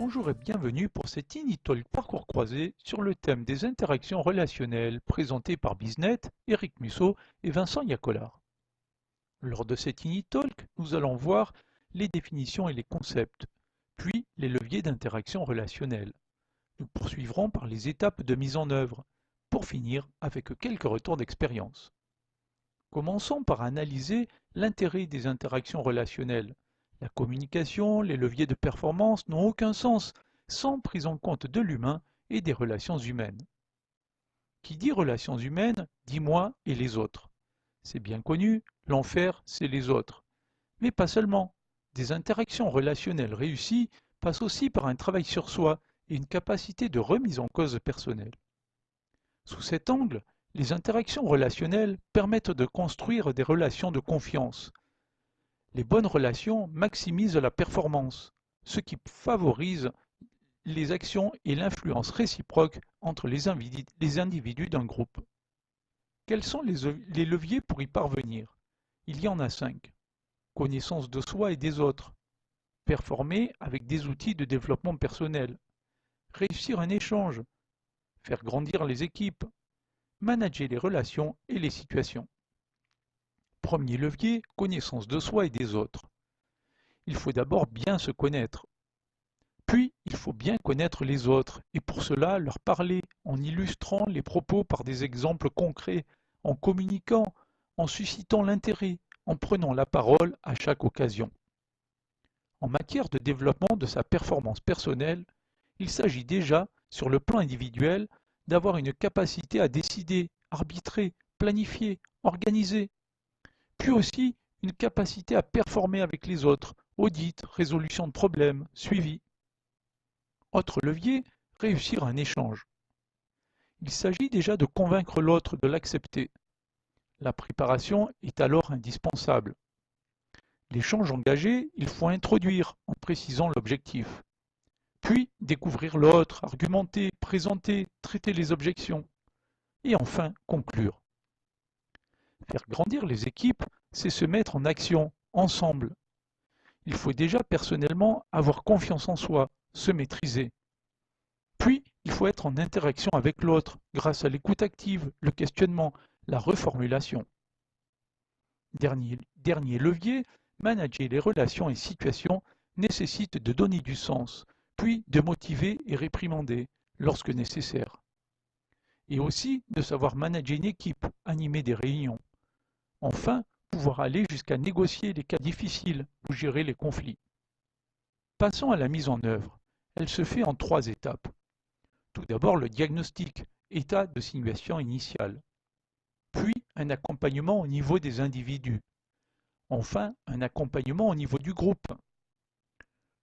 Bonjour et bienvenue pour cet Talk parcours croisé sur le thème des interactions relationnelles présenté par Biznet, Eric Musso et Vincent Yacolard. Lors de cet Talk, nous allons voir les définitions et les concepts, puis les leviers d'interaction relationnelle. Nous poursuivrons par les étapes de mise en œuvre, pour finir avec quelques retours d'expérience. Commençons par analyser l'intérêt des interactions relationnelles. La communication, les leviers de performance n'ont aucun sens sans prise en compte de l'humain et des relations humaines. Qui dit relations humaines dit moi et les autres. C'est bien connu, l'enfer, c'est les autres. Mais pas seulement. Des interactions relationnelles réussies passent aussi par un travail sur soi et une capacité de remise en cause personnelle. Sous cet angle, les interactions relationnelles permettent de construire des relations de confiance. Les bonnes relations maximisent la performance, ce qui favorise les actions et l'influence réciproque entre les individus d'un groupe. Quels sont les leviers pour y parvenir? Il y en a 5. Connaissance de soi et des autres. Performer avec des outils de développement personnel. Réussir un échange. Faire grandir les équipes. Manager les relations et les situations. Premier levier, connaissance de soi et des autres. Il faut d'abord bien se connaître. Puis, il faut bien connaître les autres, et pour cela leur parler, en illustrant les propos par des exemples concrets, en communiquant, en suscitant l'intérêt, en prenant la parole à chaque occasion. En matière de développement de sa performance personnelle, il s'agit déjà, sur le plan individuel, d'avoir une capacité à décider, arbitrer, planifier, organiser, puis aussi une capacité à performer avec les autres, audit, résolution de problèmes, suivi. Autre levier, réussir un échange. Il s'agit déjà de convaincre l'autre de l'accepter. La préparation est alors indispensable. L'échange engagé, il faut introduire en précisant l'objectif. Puis découvrir l'autre, argumenter, présenter, traiter les objections. Et enfin, conclure. Faire grandir les équipes, c'est se mettre en action, ensemble. Il faut déjà personnellement avoir confiance en soi, se maîtriser. Puis, il faut être en interaction avec l'autre grâce à l'écoute active, le questionnement, la reformulation. Dernier levier, manager les relations et situations nécessite de donner du sens, puis de motiver et réprimander lorsque nécessaire. Et aussi de savoir manager une équipe, animer des réunions. Enfin, pouvoir aller jusqu'à négocier les cas difficiles ou gérer les conflits. Passons à la mise en œuvre. Elle se fait en 3 étapes. Tout d'abord le diagnostic, état de situation initiale. Puis un accompagnement au niveau des individus. Enfin, un accompagnement au niveau du groupe.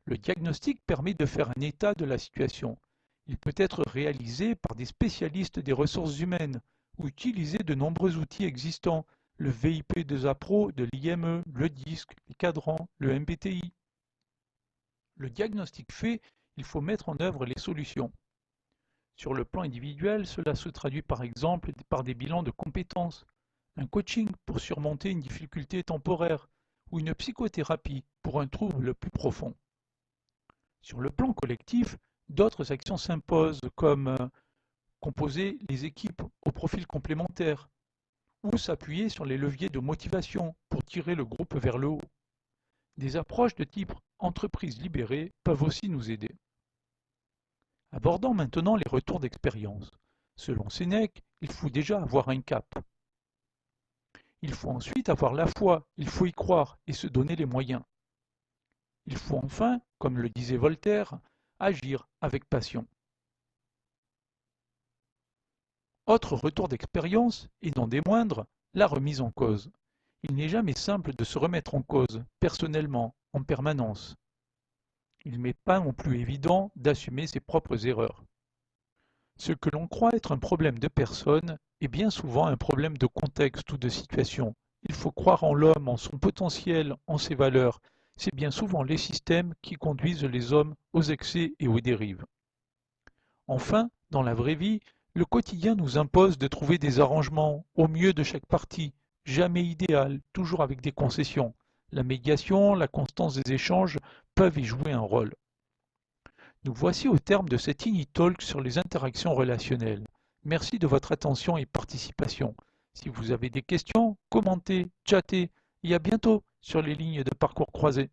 Le diagnostic permet de faire un état de la situation. Il peut être réalisé par des spécialistes des ressources humaines ou utiliser de nombreux outils existants, le VIP de Zapro, de l'IME, le DISC, les cadrans, le MBTI. Le diagnostic fait, il faut mettre en œuvre les solutions. Sur le plan individuel, cela se traduit par exemple par des bilans de compétences, un coaching pour surmonter une difficulté temporaire ou une psychothérapie pour un trouble plus profond. Sur le plan collectif, d'autres actions s'imposent comme composer les équipes au profil complémentaire ou s'appuyer sur les leviers de motivation pour tirer le groupe vers le haut. Des approches de type entreprise libérée peuvent aussi nous aider. Abordons maintenant les retours d'expérience. Selon Sénèque, il faut déjà avoir un cap. Il faut ensuite avoir la foi, il faut y croire et se donner les moyens. Il faut enfin, comme le disait Voltaire, agir avec passion. Autre retour d'expérience, et non des moindres, la remise en cause. Il n'est jamais simple de se remettre en cause, personnellement, en permanence. Il n'est pas non plus évident d'assumer ses propres erreurs. Ce que l'on croit être un problème de personne est bien souvent un problème de contexte ou de situation. Il faut croire en l'homme, en son potentiel, en ses valeurs. C'est bien souvent les systèmes qui conduisent les hommes aux excès et aux dérives. Enfin, dans la vraie vie, le quotidien nous impose de trouver des arrangements au mieux de chaque partie, jamais idéal, toujours avec des concessions. La médiation, la constance des échanges peuvent y jouer un rôle. Nous voici au terme de cet Talk sur les interactions relationnelles. Merci de votre attention et participation. Si vous avez des questions, commentez, chattez et à bientôt sur les lignes de parcours croisés.